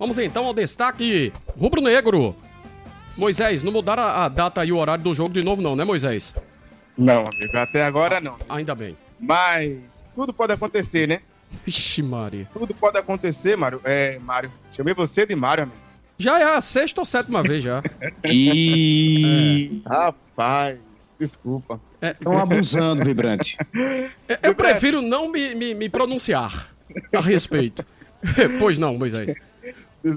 Vamos então ao destaque rubro-negro. Moisés, não mudaram a data e o horário do jogo de novo não, né, Moisés? Não, amigo, até agora não. Ainda bem. Mas tudo pode acontecer, né? Vixe, Maria. Tudo pode acontecer, Mário. Mário, chamei você de Mário, amigo. Já é a 6ª ou 7ª vez já. Rapaz, desculpa. Estão abusando, Vibrante. Eu prefiro não me pronunciar a respeito. Pois não, Moisés.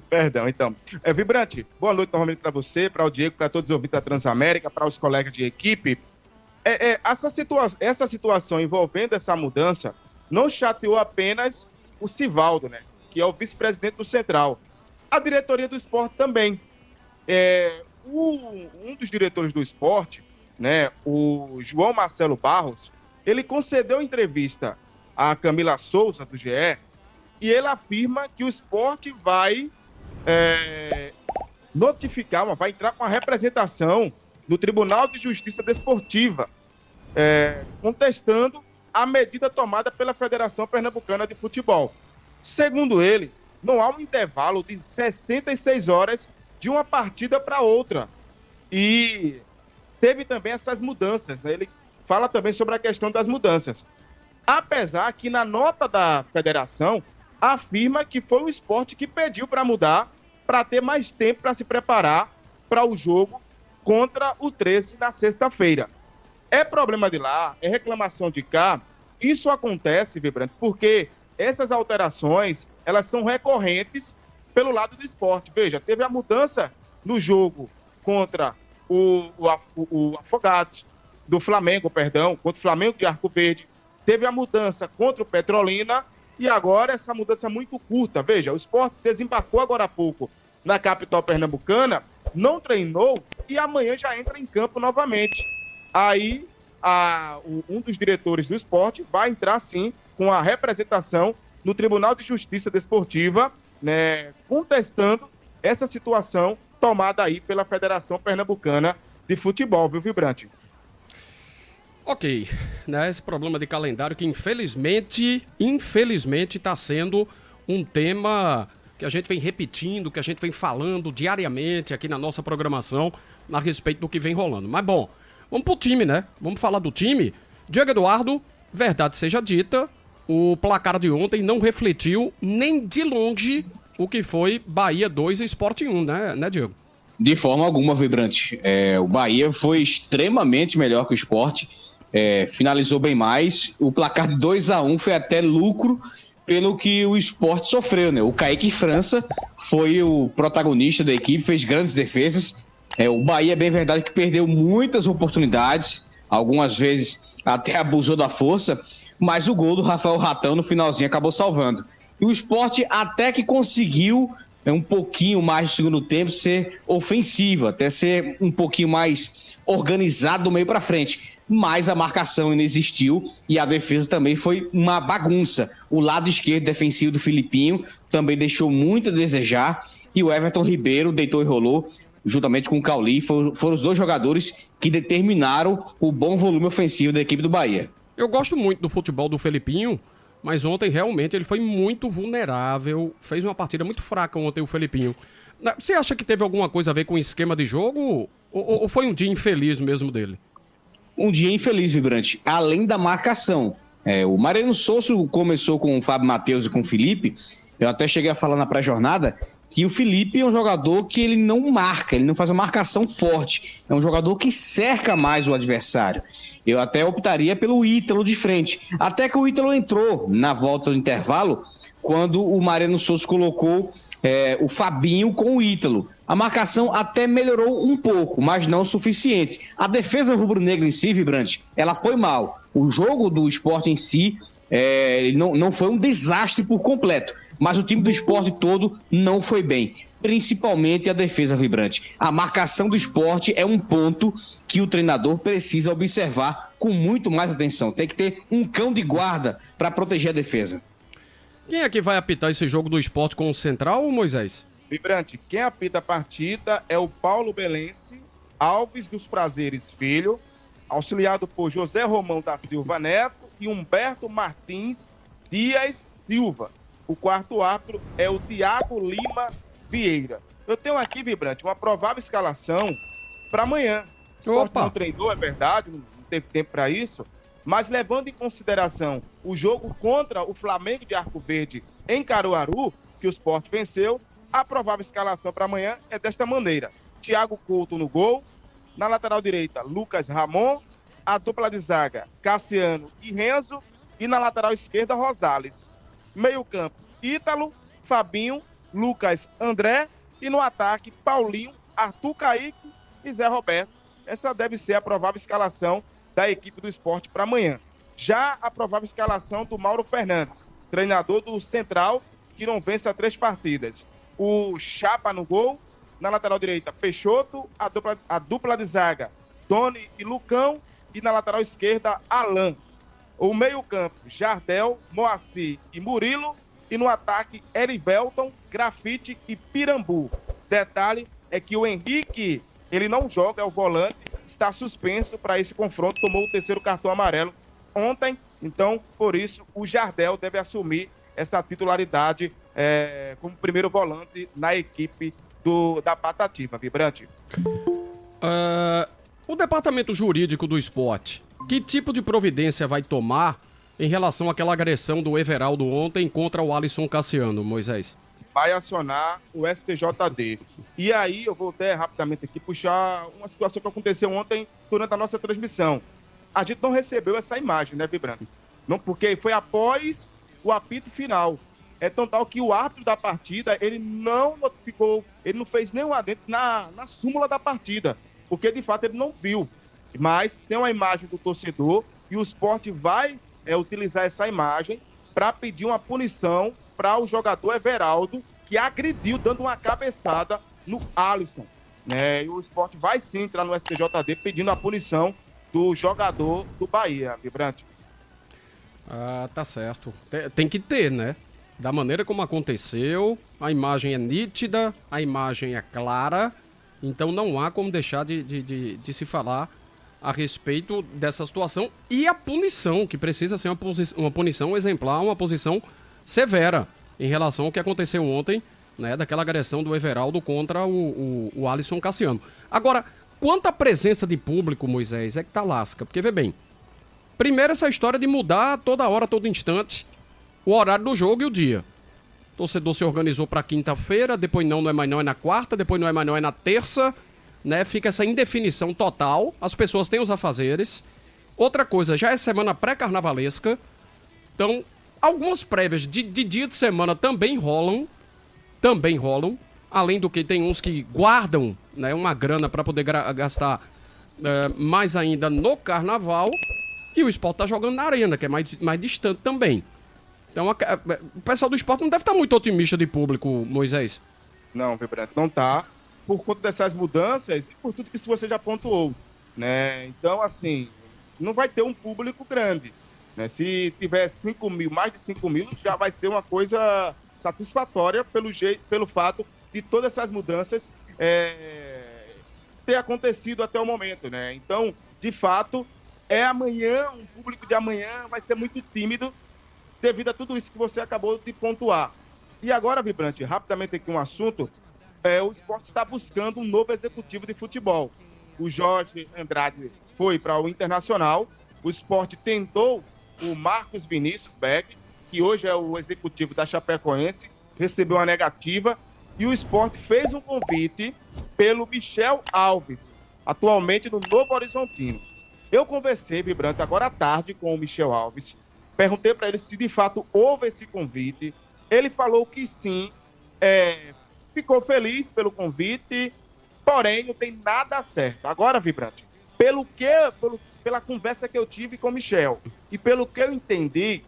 Perdão, então. Vibrante, boa noite novamente para você, para o Diego, para todos os ouvintes da Transamérica, para os colegas de equipe. Essa situação envolvendo essa mudança não chateou apenas o Sivaldo, né? Que é o vice-presidente do Central. A diretoria do esporte também. Um dos diretores do esporte, né, o João Marcelo Barros, ele concedeu entrevista a Camila Souza, do GE, e ele afirma que o esporte vai vai entrar com a representação no Tribunal de Justiça Desportiva, contestando a medida tomada pela Federação Pernambucana de Futebol. Segundo ele, não há um intervalo de 66 horas de uma partida para outra. E teve também essas mudanças, né? Ele fala também sobre a questão das mudanças. Apesar que na nota da federação afirma que foi o esporte que pediu para mudar, para ter mais tempo para se preparar para o jogo contra o 13 na sexta-feira. É problema de lá, é reclamação de cá. Isso acontece, Vibrante, porque essas alterações, elas são recorrentes pelo lado do esporte. Veja, teve a mudança no jogo contra o Afogados, do Flamengo, contra o Flamengo de Arco Verde. Teve a mudança contra o Petrolina e agora essa mudança muito curta. Veja, o esporte desembarcou agora há pouco na capital pernambucana, não treinou e amanhã já entra em campo novamente. Aí, um dos diretores do esporte vai entrar, sim, com a representação no Tribunal de Justiça Desportiva, né, contestando essa situação tomada aí pela Federação Pernambucana de Futebol, viu, Vibrante? Ok, né, esse problema de calendário que infelizmente está sendo um tema que a gente vem repetindo, que a gente vem falando diariamente aqui na nossa programação a respeito do que vem rolando. Mas bom, vamos pro time, né? Vamos falar do time. Diego Eduardo, verdade seja dita, o placar de ontem não refletiu nem de longe o que foi Bahia 2 e Sport 1, né, Diego? De forma alguma, Vibrante. O Bahia foi extremamente melhor que o Sport, finalizou bem mais. O placar de 2-1 foi até lucro pelo que o Sport sofreu, né? O Kaique França foi o protagonista da equipe, fez grandes defesas. O Bahia, é bem verdade, que perdeu muitas oportunidades, algumas vezes até abusou da força, mas o gol do Rafael Ratão no finalzinho acabou salvando. E o Sport até que conseguiu um pouquinho mais no segundo tempo ser ofensivo, até ser um pouquinho mais organizado do meio para frente, mas a marcação inexistiu e a defesa também foi uma bagunça. O lado esquerdo defensivo do Filipinho também deixou muito a desejar e o Everton Ribeiro deitou e rolou juntamente com o Cauli, foram os dois jogadores que determinaram o bom volume ofensivo da equipe do Bahia. Eu gosto muito do futebol do Felipinho, mas ontem realmente ele foi muito vulnerável, fez uma partida muito fraca ontem o Felipinho. Você acha que teve alguma coisa a ver com o esquema de jogo ou foi um dia infeliz mesmo dele? Um dia infeliz, Vibrante, além da marcação. O Mariano Souza começou com o Fábio Matheus e com o Felipe, eu até cheguei a falar na pré-jornada, que o Felipe é um jogador que ele não marca, ele não faz uma marcação forte. É um jogador que cerca mais o adversário. Eu até optaria pelo Ítalo de frente. Até que o Ítalo entrou na volta do intervalo, quando o Mariano Souza colocou o Fabinho com o Ítalo. A marcação até melhorou um pouco, mas não o suficiente. A defesa rubro-negra em si, Vibrante, ela foi mal. O jogo do Sport em si não foi um desastre por completo. Mas o time do Sport todo não foi bem, principalmente a defesa, Vibrante. A marcação do Sport é um ponto que o treinador precisa observar com muito mais atenção. Tem que ter um cão de guarda para proteger a defesa. Quem é que vai apitar esse jogo do Sport com o Central, Moisés? Vibrante, quem apita a partida é o Paulo Belense Alves dos Prazeres Filho, auxiliado por José Romão da Silva Neto e Humberto Martins Dias Silva. O quarto árbitro é o Tiago Lima Vieira. Eu tenho aqui, Vibrante, uma provável escalação para amanhã. O Sport não treinou, é verdade, não teve tempo para isso, mas levando em consideração o jogo contra o Flamengo de Arco Verde em Caruaru, que o Sport venceu, a provável escalação para amanhã é desta maneira: Thiago Couto no gol, na lateral direita, Lucas Ramon, a dupla de zaga, Cassiano e Renzo, e na lateral esquerda, Rosales. Meio campo, Ítalo, Fabinho, Lucas André, e no ataque, Paulinho, Arthur Caíque e Zé Roberto. Essa deve ser a provável escalação da equipe do Sport para amanhã. Já a provável escalação do Mauro Fernandes, treinador do Central, que não vence há 3 partidas. O Chapa no gol, na lateral direita, Peixoto, a dupla de zaga, Tony e Lucão, e na lateral esquerda, Alain. O meio-campo, Jardel, Moacir e Murilo, e no ataque, Erivelton, Grafite e Pirambu. Detalhe é que o Henrique, ele não joga, é o volante, está suspenso para esse confronto, tomou o 3º cartão amarelo ontem, então, por isso, o Jardel deve assumir essa titularidade como primeiro volante na equipe da Patativa, Vibrante. O departamento jurídico do Sport, que tipo de providência vai tomar em relação àquela agressão do Everaldo ontem contra o Alisson Cassiano, Moisés? Vai acionar o STJD. E aí eu vou até rapidamente aqui puxar uma situação que aconteceu ontem durante a nossa transmissão. A gente não recebeu essa imagem, né, Vibrante? Não, porque foi após o apito final. É tão tal que o árbitro da partida, ele não notificou, ele não fez nenhum adendo na súmula da partida, porque de fato ele não viu. Mas tem uma imagem do torcedor e o Sport vai utilizar essa imagem para pedir uma punição para o jogador Everaldo, que agrediu dando uma cabeçada no Alisson. E o Sport vai sim entrar no STJD pedindo a punição do jogador do Bahia, Vibrante. Tá certo. Tem que ter, né? Da maneira como aconteceu, a imagem é nítida, a imagem é clara, então não há como deixar de se falar a respeito dessa situação e a punição, que precisa ser uma punição exemplar, uma posição severa em relação ao que aconteceu ontem, né, daquela agressão do Everaldo contra o Alisson Cassiano. Agora, quanto à presença de público, Moisés, é que tá lasca, porque vê bem, primeiro essa história de mudar toda hora, todo instante, o horário do jogo e o dia. O torcedor se organizou para quinta-feira, depois não é mais não, é na quarta, depois não é mais não, é na terça, né? Fica essa indefinição total, as pessoas têm os afazeres. Outra coisa, já é semana pré-carnavalesca, então algumas prévias de dia de semana também rolam, além do que tem uns que guardam, né, uma grana para poder gastar mais ainda no carnaval, e o Sport tá jogando na arena, que é mais distante também. Então o pessoal do Sport não deve estar muito otimista de público, Moisés. Não, Vibrante, não tá, por conta dessas mudanças e por tudo que você já pontuou, né? Então, assim, não vai ter um público grande, né? Se tiver 5 mil, mais de 5 mil, já vai ser uma coisa satisfatória pelo fato de todas essas mudanças ter acontecido até o momento, né? Então, de fato, amanhã, um público de amanhã vai ser muito tímido devido a tudo isso que você acabou de pontuar. E agora, Vibrante, rapidamente aqui um assunto, o Sport está buscando um novo executivo de futebol. O Jorge Andrade foi para o Internacional, o Sport tentou o Marcos Vinícius Beck, que hoje é o executivo da Chapecoense, recebeu uma negativa, e o Sport fez um convite pelo Michel Alves, atualmente no Novo Horizontino. Eu conversei, Vibrante, agora à tarde com o Michel Alves, perguntei para ele se de fato houve esse convite, ele falou que sim, ficou feliz pelo convite, porém não tem nada certo. Agora, Vibrante, pela conversa que eu tive com o Michel e pelo que eu entendi,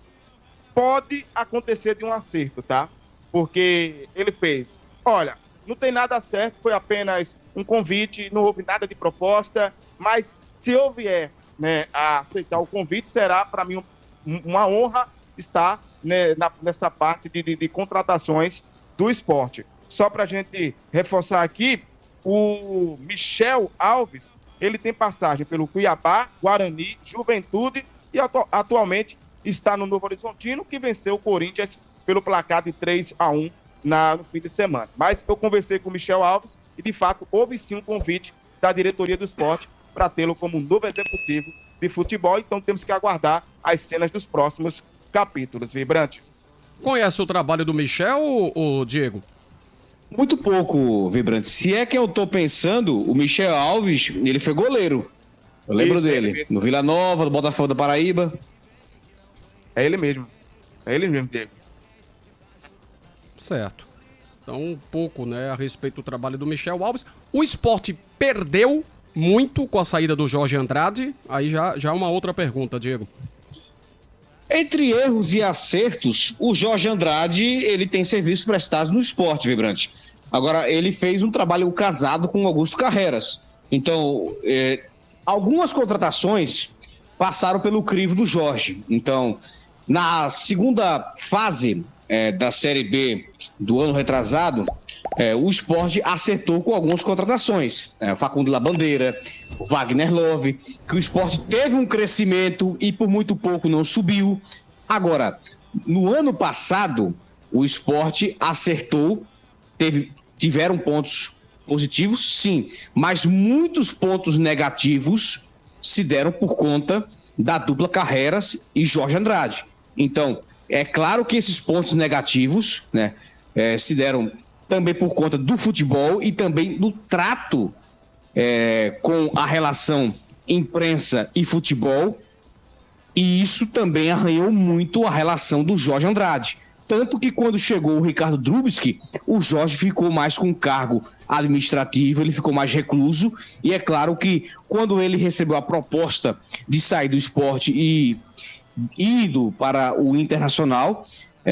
pode acontecer de um acerto, tá? Porque ele fez, olha, não tem nada certo, foi apenas um convite, não houve nada de proposta, mas se eu vier, né, a aceitar o convite, será para mim uma honra estar, né, nessa parte de contratações do Sport. Só para a gente reforçar aqui, o Michel Alves, ele tem passagem pelo Cuiabá, Guarani, Juventude e atualmente está no Novo Horizontino, que venceu o Corinthians pelo placar de 3-1 no fim de semana. Mas eu conversei com o Michel Alves e, de fato, houve sim um convite da diretoria do esporte para tê-lo como um novo executivo de futebol. Então temos que aguardar as cenas dos próximos capítulos. Vibrante. Conhece o trabalho do Michel, ou Diego? Muito pouco, Vibrante. Se é que eu tô pensando, o Michel Alves, ele foi goleiro. Eu lembro dele. No Vila Nova, do Botafogo da Paraíba. É ele mesmo, Diego. Certo. Então, um pouco, né, a respeito do trabalho do Michel Alves. O esporte perdeu muito com a saída do Jorge Andrade. Aí já uma outra pergunta, Diego. Entre erros e acertos, o Jorge Andrade, ele tem serviços prestados no esporte, Vibrante. Agora, ele fez um trabalho casado com Augusto Carreras. Então, algumas contratações passaram pelo crivo do Jorge. Então, na segunda fase da Série B do ano retrasado, o esporte acertou com algumas contratações. Facundo Labandeira, Wagner Love, que o esporte teve um crescimento e por muito pouco não subiu. Agora, no ano passado, o esporte acertou, tiveram pontos positivos, sim, mas muitos pontos negativos se deram por conta da dupla Carreras e Jorge Andrade. Então, é claro que esses pontos negativos, né, se deram também por conta do futebol e também do trato com a relação imprensa e futebol, e isso também arranhou muito a relação do Jorge Andrade. Tanto que quando chegou o Ricardo Drubsky, o Jorge ficou mais com cargo administrativo, ele ficou mais recluso, e é claro que quando ele recebeu a proposta de sair do esporte e indo para o Internacional,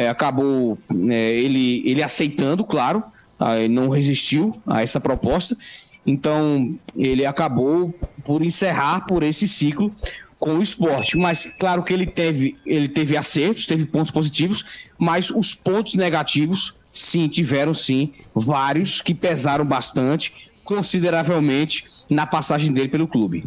acabou ele aceitando, claro, ele não resistiu a essa proposta, então ele acabou por encerrar por esse ciclo com o esporte. Mas claro que ele teve acertos, teve pontos positivos, mas os pontos negativos, sim, tiveram sim vários que pesaram bastante, consideravelmente, na passagem dele pelo clube.